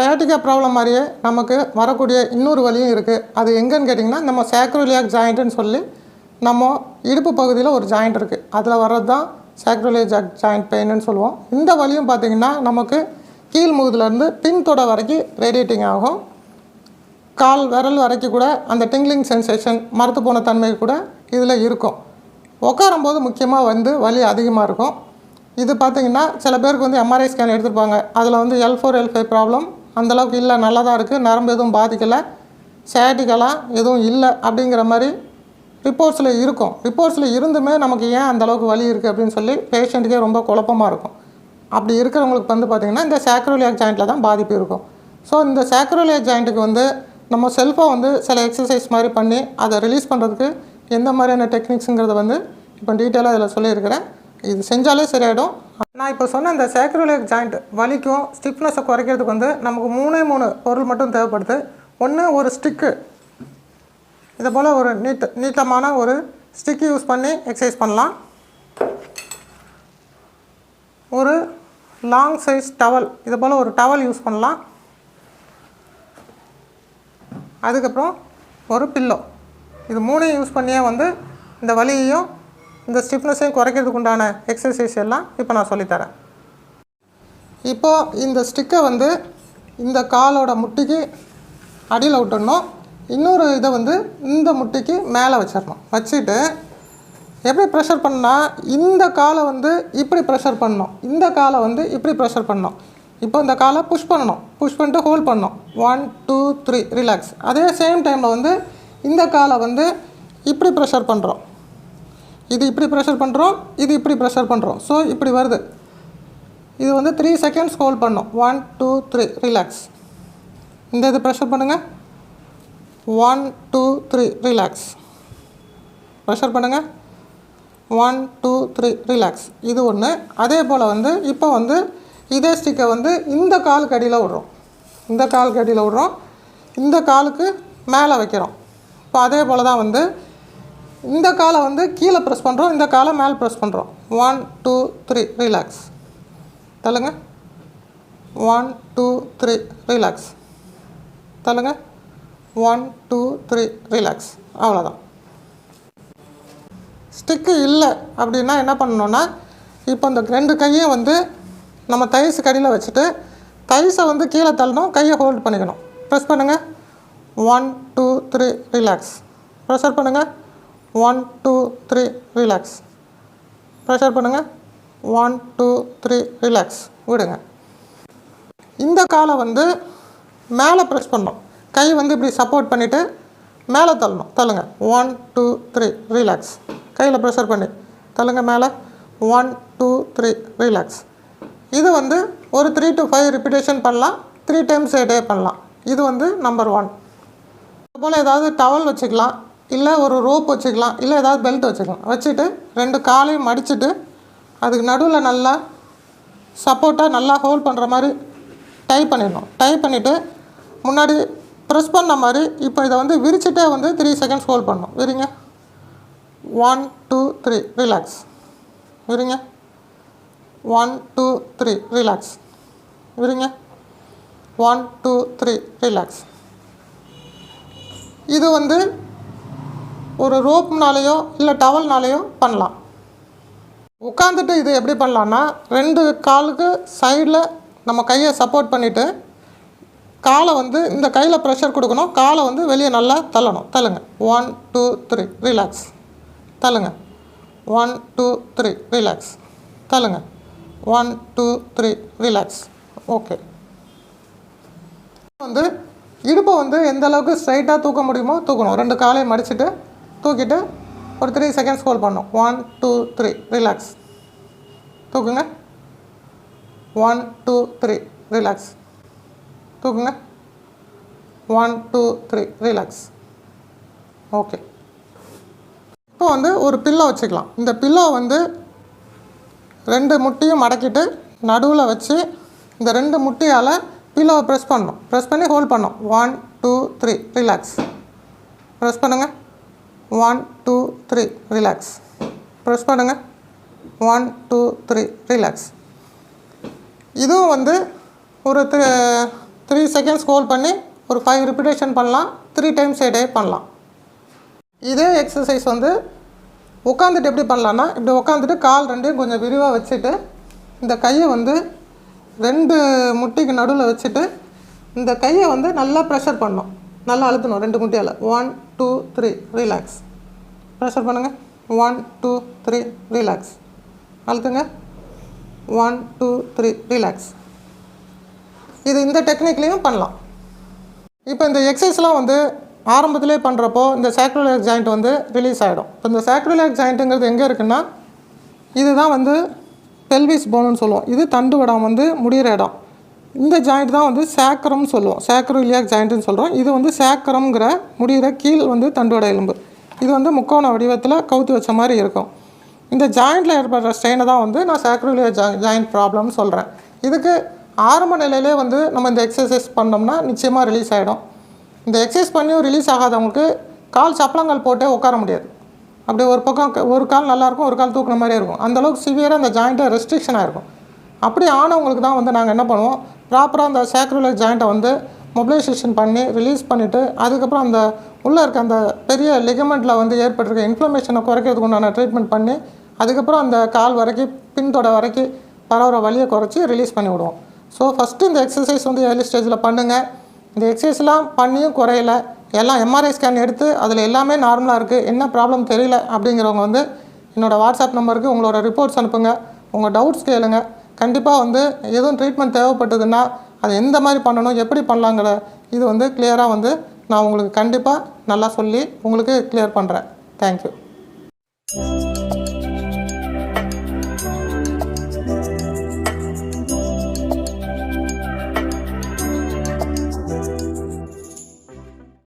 sciatica problem மாதிரியே நமக்கு வரக்கூடிய இன்னொரு வழியும் இருக்குது. அது எங்கன்னு கேட்டிங்கன்னா நம்ம சாக்ரோலியாக் ஜாயிண்ட்டுன்னு சொல்லி நம்ம இடுப்பு பகுதியில் ஒரு ஜாயிண்ட் இருக்குது. அதில் வர்றது தான் சாக்ரோலியாக் ஜாயிண்ட் பெயின்னு சொல்லுவோம். இந்த வழியும் பார்த்திங்கன்னா நமக்கு கீழ் முதுகுலேருந்து பின் தொடை வரைக்கும் ரேடியேட்டிங் ஆகும். கால் விரல் வரைக்கும் கூட அந்த டிங்லிங் சென்சேஷன் மரத்து போன தன்மை கூட இதில் இருக்கும். உட்காரும்போது முக்கியமாக வலி அதிகமாக இருக்கும். இது பார்த்திங்கன்னா சில பேருக்கு M.I.A.P ஸ்கேன் எடுத்துருப்பாங்க. அதில் L4 L5 ப்ராப்ளம் அந்தளவுக்கு இல்லை, நல்லா தான் இருக்குது, நரம்பு எதுவும் பாதிக்கலை, சையாட்டிக்கெல்லாம் எதுவும் இல்லை அப்படிங்கிற மாதிரி ரிப்போர்ட்ஸில் இருக்கும். ரிப்போர்ட்ஸில் இருந்துமே நமக்கு ஏன் அந்தளவுக்கு வலி இருக்குது அப்படின்னு சொல்லி பேஷண்ட்டுக்கே ரொம்ப குழப்பமாக இருக்கும். அப்படி இருக்கிறவங்களுக்கு பார்த்திங்கன்னா இந்த சாக்ரோலியாக் ஜாயிண்ட்டில் தான் பாதிப்பு இருக்கும். ஸோ இந்த சாக்ரோலியாக் ஜாயிண்ட்டுக்கு நம்ம செல்ஃபாக சில எக்ஸசைஸ் மாதிரி பண்ணி அதை ரிலீஸ் பண்ணுறதுக்கு எந்த மாதிரியான டெக்னிக்ஸுங்கிறத இப்போ டீட்டெயிலாக இதில் சொல்லியிருக்கிறேன். இது செஞ்சாலே சரியாயிடும். நான் இப்போ சொன்ன இந்த சாக்ரோலியாக் ஜாயிண்ட் வலிக்கும் ஸ்டிஃப்னஸை குறைக்கிறதுக்கு நமக்கு 3 பொருள் மட்டும் தேவைப்படுது. ஒன்று ஒரு ஸ்டிக்கு, இதை போல் ஒரு நீட்டமான ஒரு ஸ்டிக்கு யூஸ் பண்ணி எக்ஸசைஸ் பண்ணலாம். ஒரு லாங் சைஸ் டவல், இது போல் ஒரு டவல் யூஸ் பண்ணலாம். அதுக்கப்புறம் ஒரு பில்லோ, இது 3 யூஸ் பண்ணியே இந்த வலியையும் இந்த ஸ்டிஃப்னஸையும் குறைக்கிறதுக்கு உண்டான எக்ஸசைஸ் எல்லாம் இப்போ நான் சொல்லித்தரேன். இப்போது இந்த ஸ்டிக்கை இந்த காலோட முட்டிக்கு அடியில் விட்டுடணும். இன்னொரு இதை இந்த முட்டிக்கு மேலே வச்சிடணும். வச்சுட்டு எப்படி ப்ரெஷர் பண்ணால் இந்த காலை இப்படி ப்ரெஷர் பண்ணணும், இந்த காலை இப்படி ப்ரெஷர் பண்ணணும். இப்போ இந்த காலை புஷ் பண்ணணும், புஷ் பண்ணிட்டு ஹோல்ட் பண்ணணும். 1 2 3 ரிலாக்ஸ். அதே சேம் டைமில் இந்த காலை இப்படி ப்ரெஷர் பண்ணுறோம், இது இப்படி ப்ரெஷர் பண்ணுறோம், இது இப்படி ப்ரெஷர் பண்ணுறோம். ஸோ இப்படி வருது. இது 3 செகண்ட்ஸ் ஹோல்ட் பண்ணணும். 1 2 3 ரிலாக்ஸ். இந்த இது ப்ரெஷர் பண்ணுங்கள். 1 2 3 ரிலாக்ஸ். ப்ரெஷர் பண்ணுங்கள். 1 2 3 ரிலாக்ஸ். இது ஒன்று. அதே போல் இப்போ இதே ஸ்டிக்கை இந்த காலுக்கு அடியில் விடுறோம், இந்த காலுக்கு அடியில் விடுறோம், இந்த காலுக்கு மேலே வைக்கிறோம். இப்போ அதே போல் தான் இந்த காலை கீழே ப்ரெஸ் பண்ணுறோம், இந்த காலை மேலே ப்ரெஸ் பண்ணுறோம். 1 2 3 ரிலாக்ஸ். தள்ளுங்க. 1 2 3 ரிலாக்ஸ். தள்ளுங்க. 1 2 3 ரிலாக்ஸ். அவ்வளோதான். ஸ்டிக்கு இல்லை அப்படின்னா என்ன பண்ணணுன்னா, இப்போ இந்த 2 கையும் நம்ம தைஸு கடியில் வச்சுட்டு தைஸை கீழே தள்ளணும், கையை ஹோல்ட் பண்ணிக்கணும். ப்ரெஸ் பண்ணுங்கள். 1 2 3 ரிலாக்ஸ். ப்ரெஷர் பண்ணுங்கள். 1 2 3 ரிலாக்ஸ். ப்ரெஷர் பண்ணுங்கள். 1 2 3 ரிலாக்ஸ். விடுங்க. இந்த காலை மேலே ப்ரெஸ் பண்ணணும், கை இப்படி சப்போர்ட் பண்ணிவிட்டு மேலே தள்ளணும். தள்ளுங்க. 1 2 3 ரிலாக்ஸ். கையில் ப்ரெஷர் பண்ணி தள்ளுங்க மேலே. 1 2 3 ரிலாக்ஸ். இது ஒரு 3 to 5 ரிப்பீட்டேஷன் பண்ணலாம். 3 times a day பண்ணலாம். இது நம்பர் 1. அதுபோல் ஏதாவது டவல் வச்சுக்கலாம், இல்லை ஒரு ரோப் வச்சுக்கலாம், இல்லை ஏதாவது பெல்ட் வச்சுக்கலாம். வச்சுட்டு 2 காலையும் மடிச்சுட்டு அதுக்கு நடுவில் நல்லா சப்போர்ட்டாக நல்லா ஹோல்ட் பண்ணுற மாதிரி டை பண்ணிடணும். டை பண்ணிவிட்டு முன்னாடி ப்ரெஸ் பண்ண மாதிரி இப்போ இதை விரிச்சுட்டே 3 செகண்ட்ஸ் ஹோல்ட் பண்ணணும். விரிங்க. 1 2 3 ரிலாக்ஸ். விரிங்க. 1 2 3 ரிலாக்ஸ். விரிங்க. 1 2 3 ரிலாக்ஸ். இது ஒரு ரோப்னாலேயோ இல்லை டவல்னாலேயோ பண்ணலாம். உட்காந்துட்டு இது எப்படி பண்ணலான்னா, 2 காலுக்கு சைடில் நம்ம கையை சப்போர்ட் பண்ணிவிட்டு காலை இந்த கையில் ப்ரெஷர் கொடுக்கணும், காலை வெளியே நல்லா தள்ளணும். தள்ளுங்க. 1 2 3 ரிலாக்ஸ். தள்ளுங்க. 1 2 3 ரிலாக்ஸ். தள்ளுங்க. 1 2 3 ரிலாக்ஸ். ஓகே. இடுப்பை எந்த அளவுக்கு ஸ்ட்ரைட்டாக தூக்க முடியுமோ தூக்கணும். 2 காலையும் மடிச்சுட்டு தூக்கிட்டு ஒரு 3 செகண்ட்ஸ் ஹோல்ட் பண்ணணும். 1 2 3 ரிலாக்ஸ். தூக்குங்க. 1 2 3 ரிலாக்ஸ். தூக்குங்க. 1 2 3 ரிலாக்ஸ். ஓகே. இப்போ ஒரு பில்லோ வச்சுக்கலாம். இந்த பில்லோ 2 முட்டியும் மடக்கிட்டு நடுவில் வச்சு இந்த 2 முட்டியால் பில்லோவை ப்ரெஸ் பண்ணணும். ப்ரெஸ் பண்ணி ஹோல்ட் பண்ணணும். 1 2 3 ரிலாக்ஸ். ப்ரெஸ் பண்ணுங்கள். 1 2 3 ரிலாக்ஸ். ப்ரெஸ் பண்ணுங்கள். 1 2 3 ரிலாக்ஸ். இதுவும் ஒரு 3 3 seconds ஹோல்ட் பண்ணி ஒரு 5 ரிப்பிட்டேஷன் பண்ணலாம். 3 times a day பண்ணலாம். இதே எக்ஸசைஸ் வந்து உட்காந்துட்டு எப்படி பண்ணலான்னா, இப்படி உட்காந்துட்டு கால் ரெண்டையும் கொஞ்சம் விரிவாக வச்சுட்டு இந்த கையை வந்து 2 முட்டிக்கு நடுவில் வச்சுட்டு இந்த கையை வந்து நல்லா ப்ரெஷர் பண்ணணும். நல்லா அழுத்தணும் 2 முட்டியால். 1 2 3 ரிலாக்ஸ். ப்ரெஷர் பண்ணுங்கள். 1 2 3 ரிலாக்ஸ். அழுத்துங்க. 1 2 3 ரிலாக்ஸ். இது இந்த டெக்னிக்லேயும் பண்ணலாம். இப்போ இந்த எக்ஸசைஸ்லாம் வந்து ஆரம்பத்திலே பண்ணுறப்போ இந்த சாக்ரோலியாக் ஜாயிண்ட் வந்து ரிலீஸ் ஆகிடும். இப்போ இந்த சாக்ரோலியாக் ஜாயிண்ட்டுங்கிறது எங்கே இருக்குன்னா, இதுதான் வந்து பெல்விஸ் போனுன்னு சொல்லுவோம். இது தண்டுவடம் வந்து முடிகிற இடம். இந்த ஜாயிண்ட் தான் வந்து சேக்கரம்னு சொல்லுவோம். சாக்ரோலியாக் ஜாயிண்ட்டுன்னு சொல்கிறோம். இது வந்து சேக்கரம்ங்கிற முடிகிற கீழ் வந்து தண்டுவட எலும்பு. இது வந்து முக்கோண வடிவத்தில் கவுத்து வச்ச மாதிரி இருக்கும். இந்த ஜாயிண்டில் ஏற்படுற ஸ்ட்ரெயினை தான் வந்து நான் சாக்ரோலியாக் ஜாயிண்ட் ப்ராப்ளம்னு சொல்கிறேன். இதுக்கு ஆரம்ப நிலையிலே வந்து நம்ம இந்த எக்ஸசைஸ் பண்ணோம்னா நிச்சயமாக ரிலீஸ் ஆகிடும். இந்த எக்ஸசைஸ் பண்ணியும் ரிலீஸ் ஆகாதவங்களுக்கு கால் சப்பளங்கள் போட்டே உட்கார முடியாது. அப்படியே ஒரு பக்கம் ஒரு கால் நல்லாயிருக்கும், ஒரு கால் தூக்குன மாதிரியே இருக்கும். அந்தளவுக்கு சிவியராக அந்த ஜாயிண்ட்டை ரெஸ்ட்ரிக்ஷனாக இருக்கும். அப்படி ஆனவங்களுக்கு தான் வந்து நாங்கள் என்ன பண்ணுவோம், ப்ராப்பராக அந்த சாக்ரோலியாக் ஜாயிண்ட்டை வந்து மொபிலைசேஷன் பண்ணி ரிலீஸ் பண்ணிவிட்டு அதுக்கப்புறம் அந்த உள்ளே இருக்க அந்த பெரிய லிகமெண்ட்டில் வந்து ஏற்பட்டிருக்க இன்ஃப்ளமேஷனை குறைக்கிறதுக்கு உண்டான ட்ரீட்மெண்ட் பண்ணி அதுக்கப்புறம் அந்த கால் வரைக்கும் பின்தொடை வரைக்கும் பரவுற வலியை குறைச்சி ரிலீஸ் பண்ணி விடுவோம். ஸோ ஃபஸ்ட்டு இந்த எக்ஸசைஸ் வந்து ஏர்லி ஸ்டேஜில் பண்ணுங்கள். இந்த எக்ஸசைஸ்லாம் பண்ணியும் குறையல, எல்லாம் எம்ஆர்ஐ ஸ்கேன் எடுத்து அதில் எல்லாமே நார்மலாக இருக்குது, என்ன ப்ராப்ளம் தெரியல அப்படிங்கிறவங்க வந்து என்னோடய வாட்ஸ்அப் நம்பருக்கு உங்களோட ரிப்போர்ட்ஸ் அனுப்புங்க, உங்கள் டவுட்ஸ் கேளுங்க. கண்டிப்பாக வந்து எதுவும் ட்ரீட்மெண்ட் தேவைப்பட்டதுன்னா அது எந்த மாதிரி பண்ணணும், எப்படி பண்ணலாங்கிற இது வந்து கிளியராக வந்து நான் உங்களுக்கு கண்டிப்பாக நல்லா சொல்லி உங்களுக்கு கிளியர் பண்ணுறேன். தேங்க்யூ.